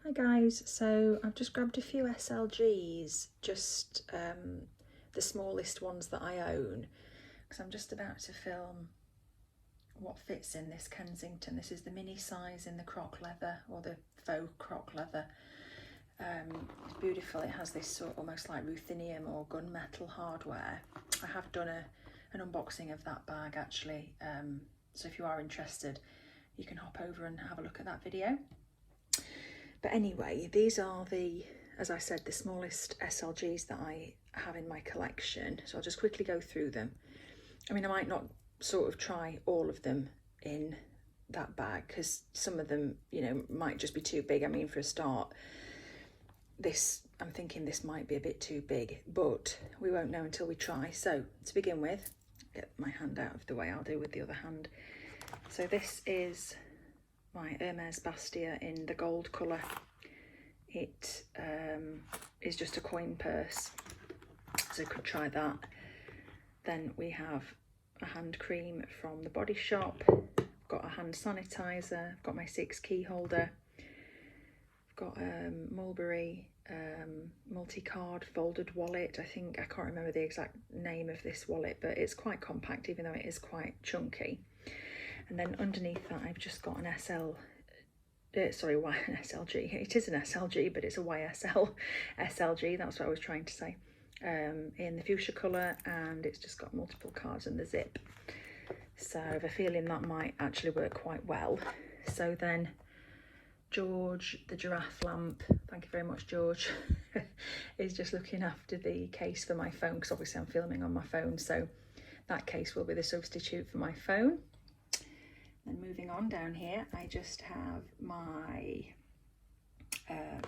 Hi guys, so I've just grabbed a few SLGs, just the smallest ones that I own, because I'm just about to film what fits in this Kensington. This is the mini size in the croc leather, or the faux croc leather. It's beautiful. It has this sort of almost like ruthenium or gunmetal hardware. I have done an unboxing of that bag actually, so if you are interested you can hop over and have a look at that video. But anyway, these are as I said, the smallest SLGs that I have in my collection. So I'll just quickly go through them. I mean, I might not sort of try all of them in that bag because some of them, you know, might just be too big. I mean, for a start, I'm thinking this might be a bit too big, but we won't know until we try. So to begin with, get my hand out of the way, I'll do with the other hand. So this is my Hermes Bastia in the gold colour. It is just a coin purse, so could try that. Then we have a hand cream from the Body Shop. I've got a hand sanitizer. I've got my 6 key holder. I've got a Mulberry multi-card folded wallet. I can't remember the exact name of this wallet, but it's quite compact even though it is quite chunky. And then underneath that I've just got an SLG. It is an SLG, but it's a YSL SLG. That's what I was trying to say. In the fuchsia colour, and it's just got multiple cards and the zip. So I have a feeling that might actually work quite well. So then George, the giraffe lamp, thank you very much George, is just looking after the case for my phone, because obviously I'm filming on my phone, so that case will be the substitute for my phone. And moving on down here, I just have my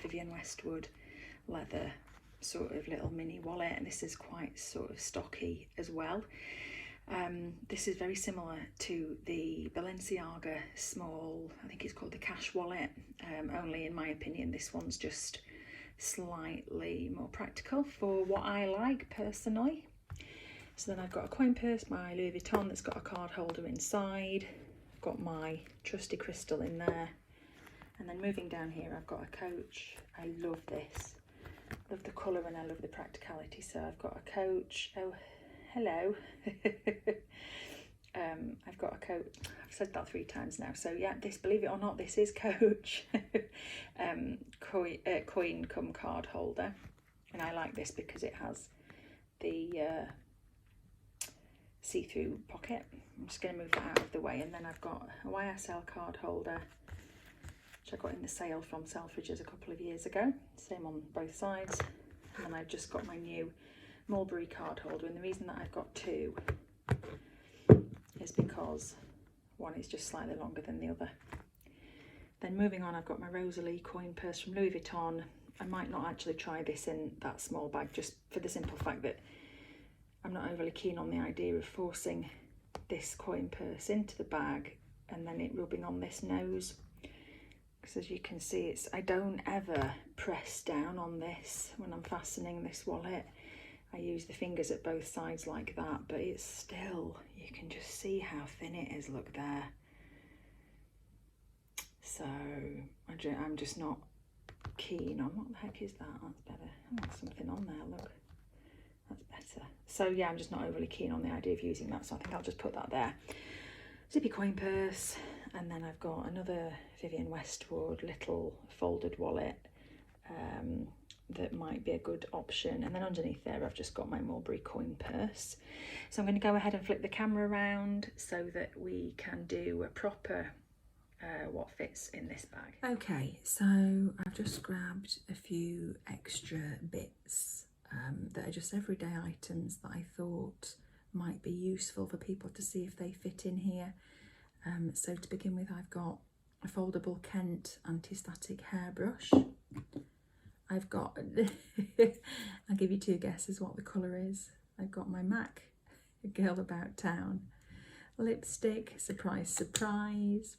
Vivienne Westwood leather sort of little mini wallet, and this is quite sort of stocky as well. This is very similar to the Balenciaga small, I think it's called the cash wallet, only in my opinion this one's just slightly more practical for what I like personally. So then I've got a coin purse, my Louis Vuitton, that's got a card holder inside. Got my trusty crystal in there, and then moving down here I've got a Coach. I love this, love the colour and I love the practicality. So I've got a Coach. Oh hello. I've got a Coach. I've said that 3 times now, so yeah, this, believe it or not, this is Coach. Coin cum card holder, and I like this because it has the see-through pocket. I'm just going to move that out of the way, and then I've got a YSL card holder which I got in the sale from Selfridges a couple of years ago, same on both sides. And then I've just got my new Mulberry card holder, and the reason that I've got 2 is because one is just slightly longer than the other. Then moving on, I've got my Rosalie coin purse from Louis Vuitton. I might not actually try this in that small bag, just for the simple fact that I'm not overly keen on the idea of forcing this coin purse into the bag and then it rubbing on this nose, because as you can see, I don't ever press down on this when I'm fastening this wallet. I use the fingers at both sides like that, but it's still, you can just see how thin it is, look there. So I'm just not keen on, what the heck is that? That's better. Oh, there's something on there, look. That's better. So yeah, I'm just not overly keen on the idea of using that, so I think I'll just put that there. Zippy coin purse, and then I've got another Vivienne Westwood little folded wallet that might be a good option. And then underneath there I've just got my Mulberry coin purse. So I'm going to go ahead and flip the camera around so that we can do a proper what fits in this bag. Okay, so I've just grabbed a few extra bits that are just everyday items that I thought might be useful for people to see if they fit in here. So to begin with, I've got a foldable Kent anti-static hairbrush. I've got, I'll give you 2 guesses what the colour is. I've got my MAC, a Girl About Town lipstick, surprise, surprise.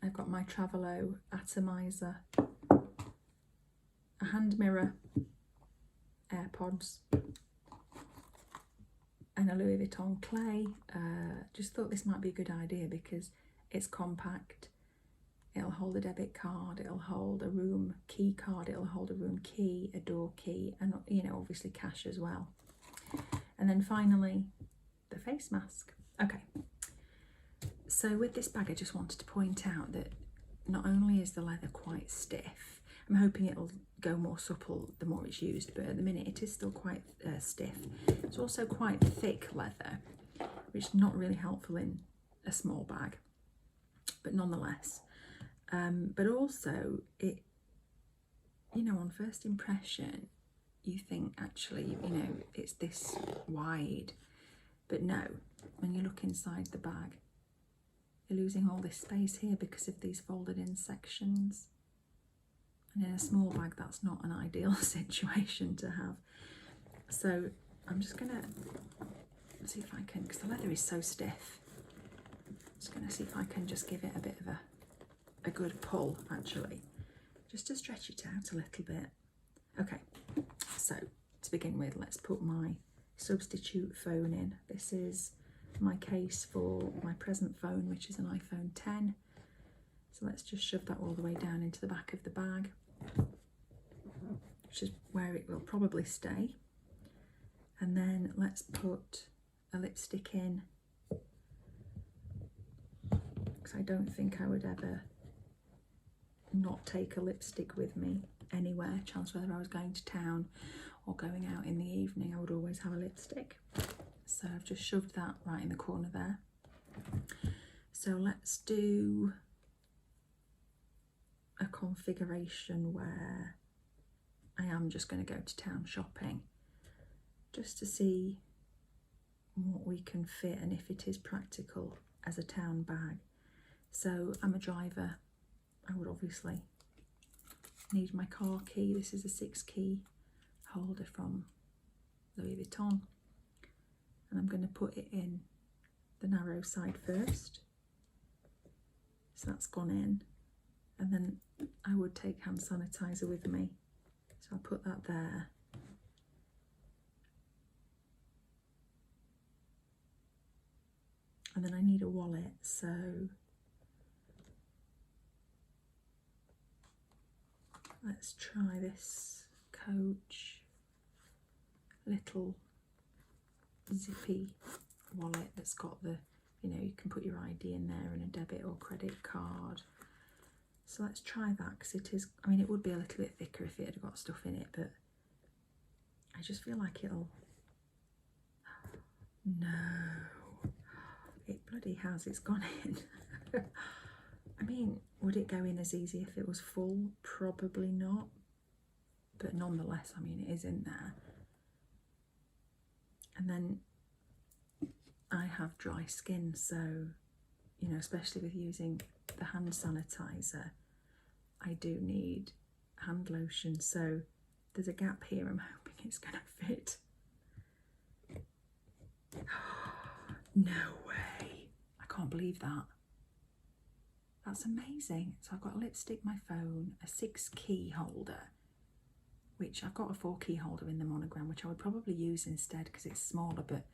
I've got my Travelo atomizer, a hand mirror, AirPods, and a Louis Vuitton clay. Just thought this might be a good idea because it's compact, it'll hold a debit card, it'll hold a room key card, it'll hold a room key, a door key, and you know, obviously cash as well. And then finally, the face mask. Okay, so with this bag I just wanted to point out that not only is the leather quite stiff, I'm hoping it'll go more supple the more it's used, but at the minute it is still quite stiff. It's also quite thick leather, which is not really helpful in a small bag, but nonetheless. But also it, you know, on first impression you think actually, you know, it's this wide, but no, when you look inside the bag you're losing all this space here because of these folded in sections. And in a small bag, that's not an ideal situation to have. So I'm just gonna see if I can, because the leather is so stiff, just gonna see if I can just give it a bit of a good pull, actually, just to stretch it out a little bit. Okay, so to begin with, let's put my substitute phone in. This is my case for my present phone, which is an iPhone 10. So let's just shove that all the way down into the back of the bag, which is where it will probably stay. And then let's put a lipstick in, because I don't think I would ever not take a lipstick with me anywhere. Chance whether I was going to town or going out in the evening, I would always have a lipstick. So I've just shoved that right in the corner there. So let's do a configuration where I am just going to go to town shopping, just to see what we can fit and if it is practical as a town bag. So I'm a driver, I would obviously need my car key. This is a 6-key holder from Louis Vuitton, and I'm going to put it in the narrow side first. So that's gone in, and then I would take hand sanitizer with me, so I'll put that there. And then I need a wallet, so let's try this Coach little zippy wallet that's got the, you know, you can put your ID in there and a debit or credit card. So let's try that, because it is, I mean, it would be a little bit thicker if it had got stuff in it, but I just feel like it'll, no, it bloody has, it's gone in. I mean, would it go in as easy if it was full? Probably not, but nonetheless, I mean, it is in there. And then I have dry skin, so, you know, especially with using the hand sanitizer, I do need hand lotion. So there's a gap here. I'm hoping it's going to fit. No way. I can't believe that. That's amazing. So I've got a lipstick, my phone, a 6-key holder, which I've got a 4-key holder in the monogram, which I would probably use instead because it's smaller, but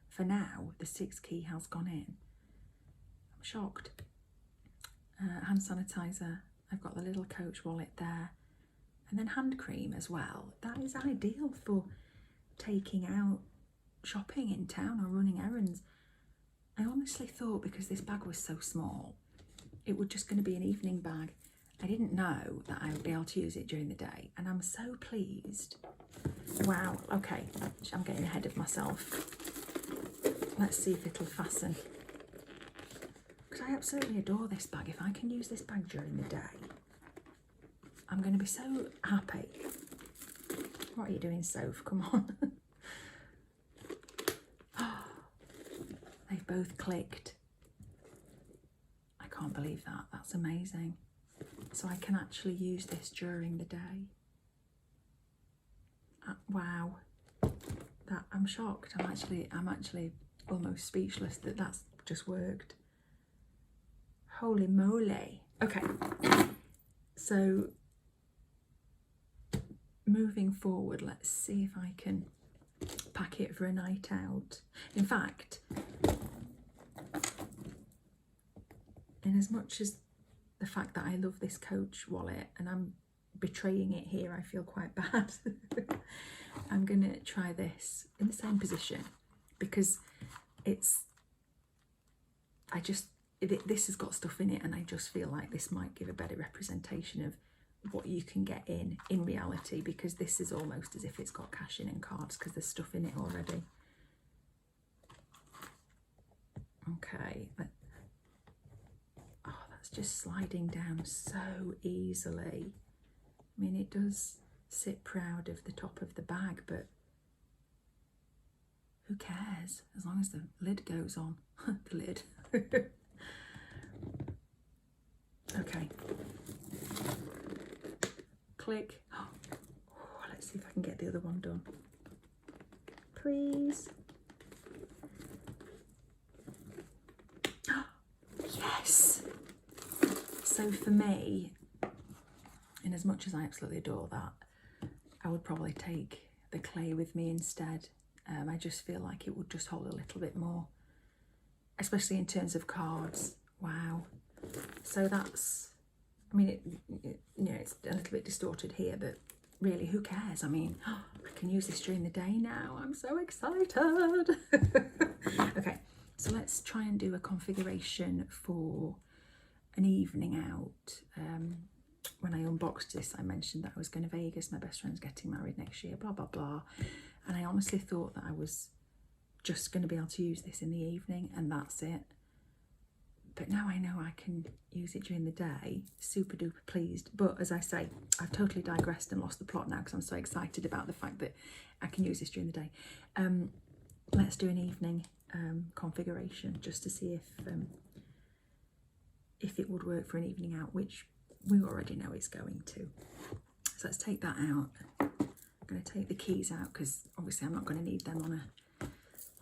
for now the 6-key has gone in. I'm shocked. Hand sanitizer, I've got the little Coach wallet there, and then hand cream as well. That is ideal for taking out shopping in town or running errands. I honestly thought, because this bag was so small, it was just going to be an evening bag. I didn't know that I would be able to use it during the day, and I'm so pleased. Wow, okay, I'm getting ahead of myself. Let's see if it'll fasten. Because I absolutely adore this bag. If I can use this bag during the day, I'm going to be so happy. What are you doing, Soph? Come on. They've both clicked. I can't believe that. That's amazing. So I can actually use this during the day. Wow. That, I'm shocked. I'm actually almost speechless that that's just worked. Holy moly. Okay. So moving forward, let's see if I can pack it for a night out. In fact, in as much as the fact that I love this Coach wallet and I'm betraying it here, I feel quite bad. I'm gonna try this in the same position because this has got stuff in it, and I just feel like this might give a better representation of what you can get in reality, because this is almost as if it's got cash in and cards because there's stuff in it already. Okay, oh, that's just sliding down so easily. I mean, it does sit proud of the top of the bag, but who cares as long as the lid goes on. The lid. Okay. Click. Oh, let's see if I can get the other one done. Please. Yes. So for me, in as much as I absolutely adore that, I would probably take the clay with me instead. I just feel like it would just hold a little bit more, especially in terms of cards. Wow. So that's, I mean, you know, it's a little bit distorted here, but really, who cares? I mean, I can use this during the day now. I'm so excited. Okay, so let's try and do a configuration for an evening out. When I unboxed this, I mentioned that I was going to Vegas. My best friend's getting married next year, blah, blah, blah. And I honestly thought that I was just going to be able to use this in the evening and that's it. But now I know I can use it during the day. Super duper pleased. But as I say, I've totally digressed and lost the plot now because I'm so excited about the fact that I can use this during the day. Let's do an evening configuration just to see if it would work for an evening out, which we already know it's going to. So let's take that out. I'm going to take the keys out because obviously I'm not going to need them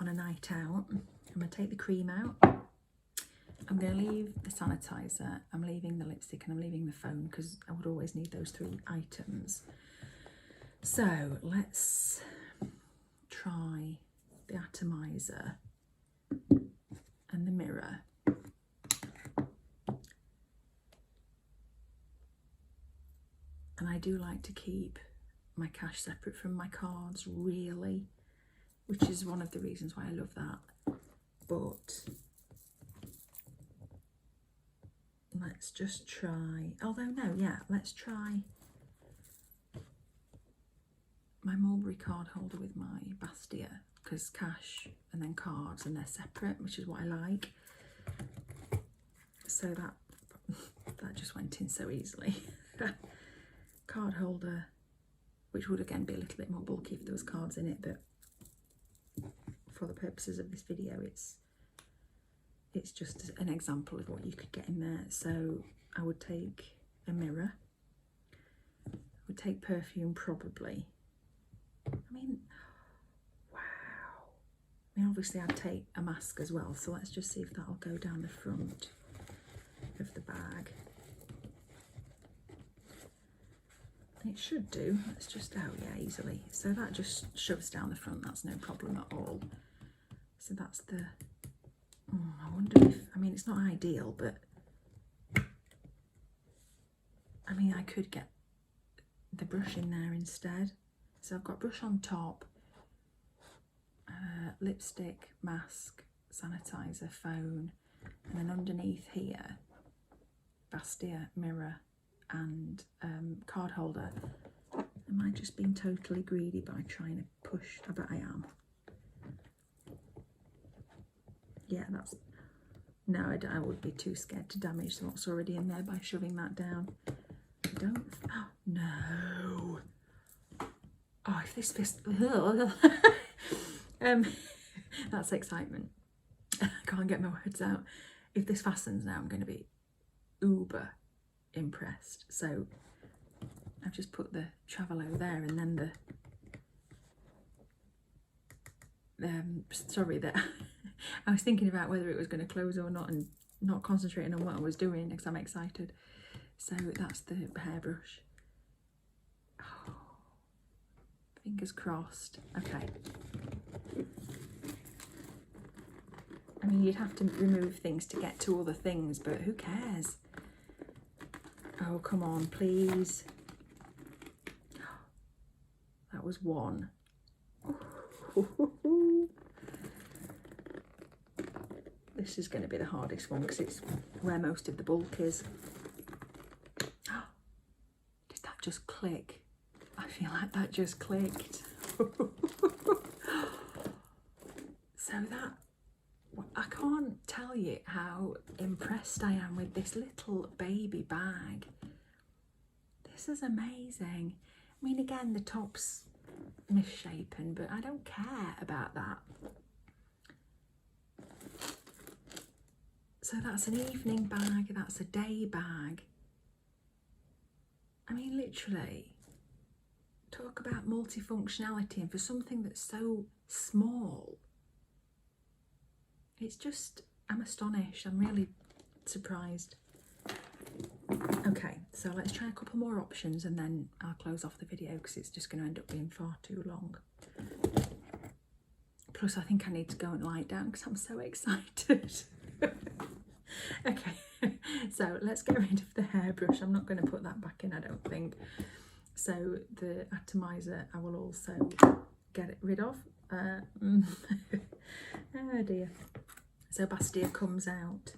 on a night out. I'm going to take the cream out. I'm going to leave the sanitizer, I'm leaving the lipstick, and I'm leaving the phone because I would always need those 3 items. So let's try the atomizer and the mirror. And I do like to keep my cash separate from my cards, really, which is one of the reasons why I love that. But let's just try, although no, yeah, let's try my Mulberry card holder with my Bastia, because cash and then cards and they're separate, which is what I like. So that just went in so easily. Card holder, which would again be a little bit more bulky if there was cards in it, but for the purposes of this video, it's just an example of what you could get in there. So I would take a mirror, I would take perfume probably. I mean, wow. I mean, obviously I'd take a mask as well. So let's just see if that'll go down the front of the bag. It should do. Let's just, oh yeah, easily. So that just shoves down the front. That's no problem at all. So that's the, I wonder if, I mean, it's not ideal, but I mean, I could get the brush in there instead. So I've got brush on top, lipstick, mask, sanitizer, phone, and then underneath here, Bastia, mirror, and card holder. Am I just being totally greedy by trying to push? I bet I am. Yeah, that's, no, I would be too scared to damage what's already in there by shoving that down. I don't, oh, no. Oh, if this fist, that's excitement. I can't get my words out. If this fastens now, I'm going to be uber impressed. So I've just put the Travelo there, and then sorry, that I was thinking about whether it was going to close or not and not concentrating on what I was doing because I'm excited. So that's the hairbrush. Oh, fingers crossed. Okay. I mean, you'd have to remove things to get to other things, but who cares? Oh, come on, please. That was one. This is going to be the hardest one because it's where most of the bulk is. Did that just click? I feel like that just clicked. So that, I can't tell you how impressed I am with this little baby bag. This is amazing. I mean, again, the top's misshapen, but I don't care about that. So that's an evening bag, that's a day bag. I mean, literally, talk about multifunctionality, and for something that's so small, it's just, I'm astonished. I'm really surprised. Okay, so let's try a couple more options and then I'll close off the video because it's just going to end up being far too long. Plus, I think I need to go and lie down because I'm so excited. Okay, so let's get rid of the hairbrush. I'm not going to put that back in, I don't think. So the atomizer I will also get rid of. Oh dear. So Bastia comes out.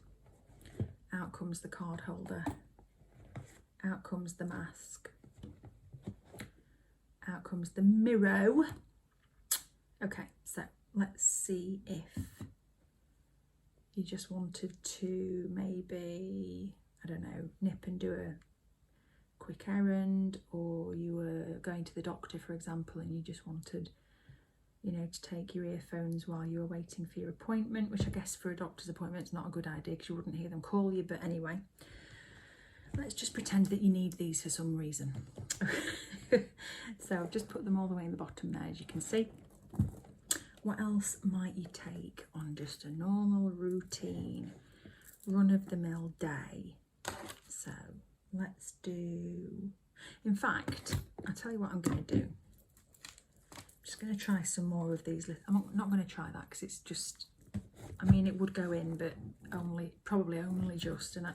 Out comes the card holder. Out comes the mask. Out comes the mirror. Okay, so let's see if you just wanted to maybe, I don't know, nip and do a quick errand, or you were going to the doctor, for example, and you just wanted, you know, to take your earphones while you were waiting for your appointment, which I guess for a doctor's appointment is not a good idea because you wouldn't hear them call you. But anyway, let's just pretend that you need these for some reason. So I've just put them all the way in the bottom there, as you can see. What else might you take on just a normal routine, run-of-the-mill day? So let's do, in fact, I'll tell you what I'm going to do. I'm just going to try some more of these. I'm not going to try that because it's just, I mean, it would go in, but probably only just, and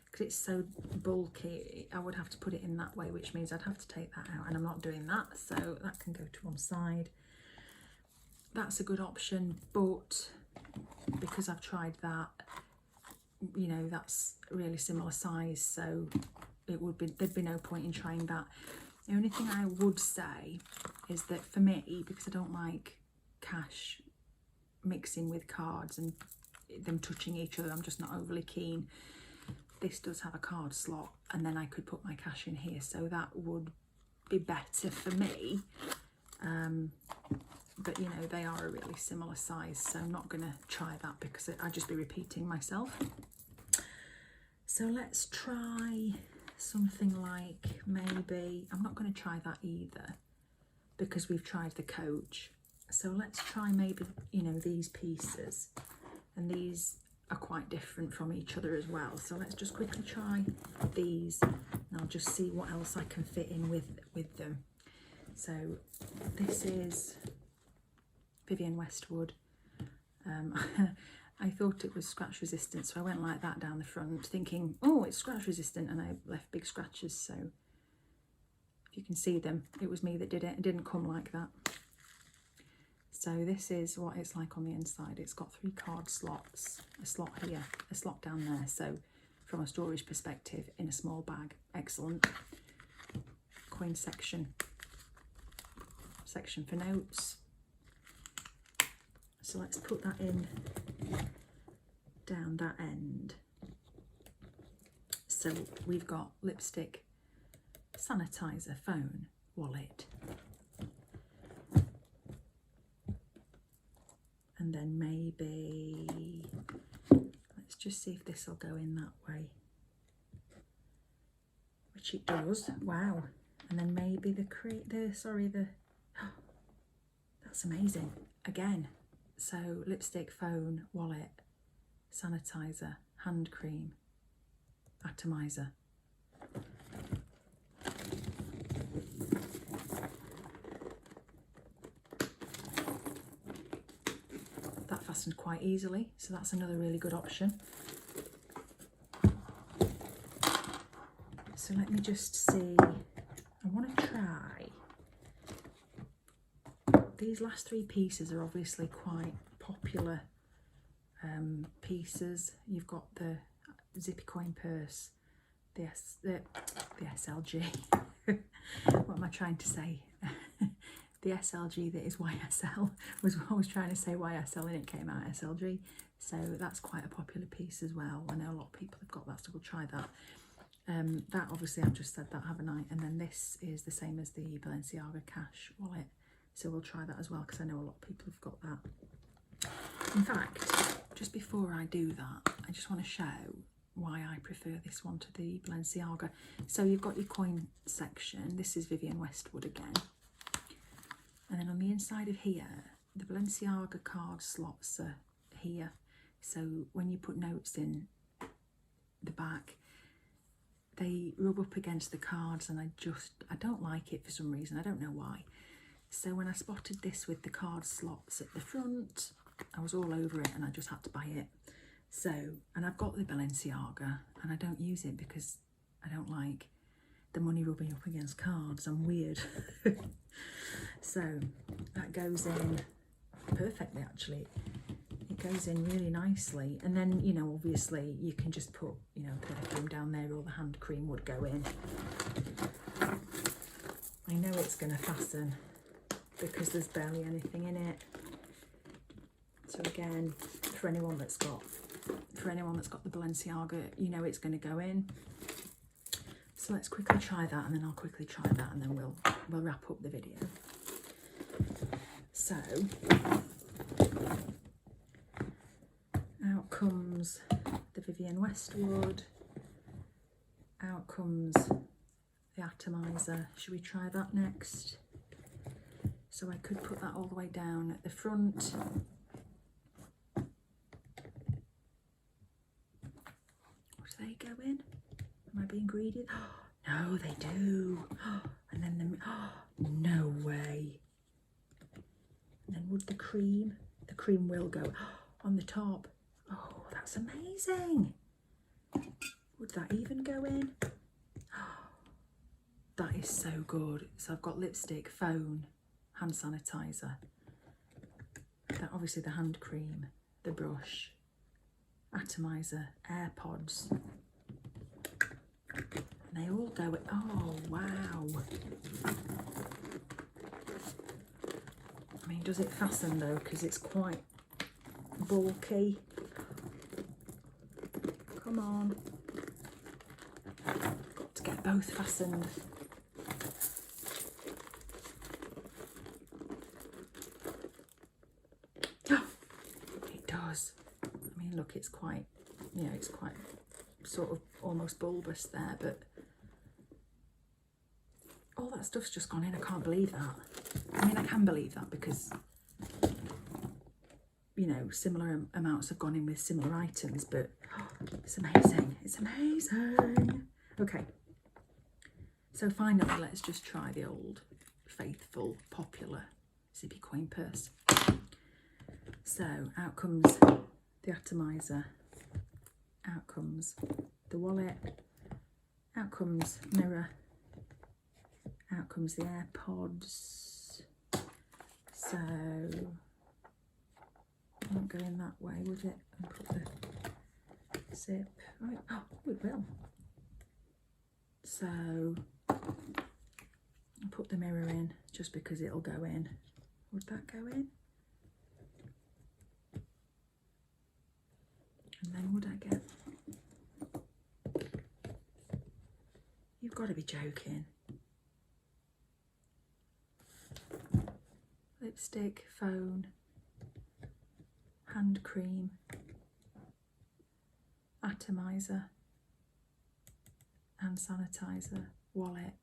because it's so bulky, I would have to put it in that way, which means I'd have to take that out, and I'm not doing that, so that can go to one side. That's a good option, but because I've tried that, you know, that's a really similar size, so there'd be no point in trying that. The only thing I would say is that for me, because I don't like cash mixing with cards and them touching each other, I'm just not overly keen. This does have a card slot, and then I could put my cash in here, so that would be better for me. But you know, they are a really similar size, so I'm not going to try that because I'd just be repeating myself. So let's try something like, maybe, I'm not going to try that either because we've tried the Coach. So let's try maybe, you know, these pieces, and these are quite different from each other as well. So let's just quickly try these, and I'll just see what else I can fit in with them. So this is Vivienne Westwood. I thought it was scratch resistant, so I went like that down the front thinking, oh, it's scratch resistant, and I left big scratches. So if you can see them, it was me that did it. It didn't come like that. So this is what it's like on the inside. It's got 3 card slots, a slot here, a slot down there. So from a storage perspective, in a small bag, excellent. Coin section for notes. So let's put that in down that end. So we've got lipstick, sanitizer, phone, wallet. And then maybe, let's just see if this will go in that way. Which it does, wow. And then maybe that's amazing, again. So lipstick, phone, wallet, sanitizer, hand cream, atomizer. That fastened quite easily, so that's another really good option. So let me just see. I want to try. These last three pieces are obviously quite popular pieces. You've got the Zippy Coin Purse, the SLG. What am I trying to say? The SLG that is YSL. I was trying to say YSL and it came out SLG. So that's quite a popular piece as well. I know a lot of people have got that, so we'll try that. That obviously I've just said that, haven't I? And then this is the same as the Valencia cash wallet. So we'll try that as well because I know a lot of people have got that. In fact, just before I do that, I just want to show why I prefer this one to the Balenciaga. So you've got your coin section. This is Vivienne Westwood again. And then on the inside of here, the Balenciaga card slots are here. So when you put notes in the back, they rub up against the cards, and I don't like it for some reason. I don't know why. So when I spotted this with the card slots at the front, I was all over it and I just had to buy it. So, and I've got the Balenciaga and I don't use it because I don't like the money rubbing up against cards. I'm weird. So that goes in perfectly, actually. It goes in really nicely. And then, you know, obviously you can just put, you know, perfume down there, or the hand cream would go in. I know it's going to fasten because there's barely anything in it. So again, for anyone that's got the Balenciaga, you know it's going to go in. So let's quickly try that, and then I'll quickly try that, and then we'll wrap up the video. So out comes the Vivienne Westwood. Out comes the atomizer. Should we try that next? So I could put that all the way down at the front. Do they go in? Am I being greedy? No, they do. And then no way. And then would the cream will go on the top. Oh, that's amazing. Would that even go in? That is so good. So I've got lipstick, phone, hand sanitizer, obviously the hand cream, the brush, atomizer, AirPods, and they all go in. Oh wow. I mean, does it fasten though, because it's quite bulky? Come on, got to get both fastened. I mean, look, it's quite, you know, it's quite sort of almost bulbous there, but all that stuff's just gone in. I can't believe that. I mean, I can believe that because, you know, similar amounts have gone in with similar items, but it's amazing. It's amazing. Okay, so finally, let's just try the old, faithful, popular Zippy Coin Purse. So out comes the atomizer, out comes the wallet, out comes mirror, out comes the AirPods. So it won't go in that way, would it? And put the zip. Right. Oh, it will. So I'll put the mirror in just because it'll go in. Would that go in? And then would I get... You've got to be joking. Lipstick, phone, hand cream, atomizer, hand sanitizer, wallet.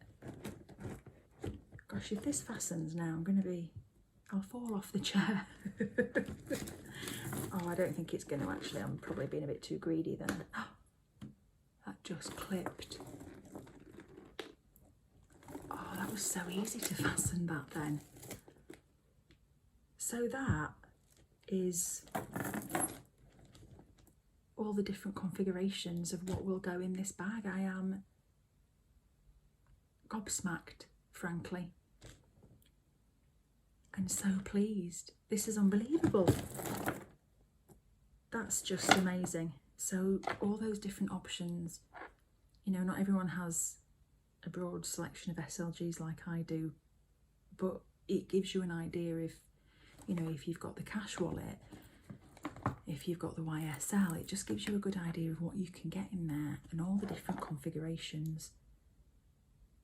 Gosh, if this fastens now, I'll fall off the chair. Oh, I don't think it's going to actually. I'm probably being a bit too greedy then. That just clipped. Oh, that was so easy to fasten that then. So that is all the different configurations of what will go in this bag. I am gobsmacked, frankly, and so pleased. This is unbelievable. That's just amazing. So all those different options, you know, not everyone has a broad selection of SLGs like I do, but it gives you an idea if, you know, if you've got the cash wallet, if you've got the YSL, it just gives you a good idea of what you can get in there and all the different configurations.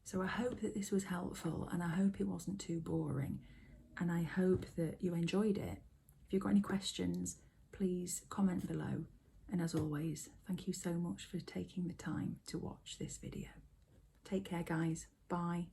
So I hope that this was helpful, and I hope it wasn't too boring, and I hope that you enjoyed it. If you've got any questions, please comment below. And as always, thank you so much for taking the time to watch this video. Take care, guys. Bye.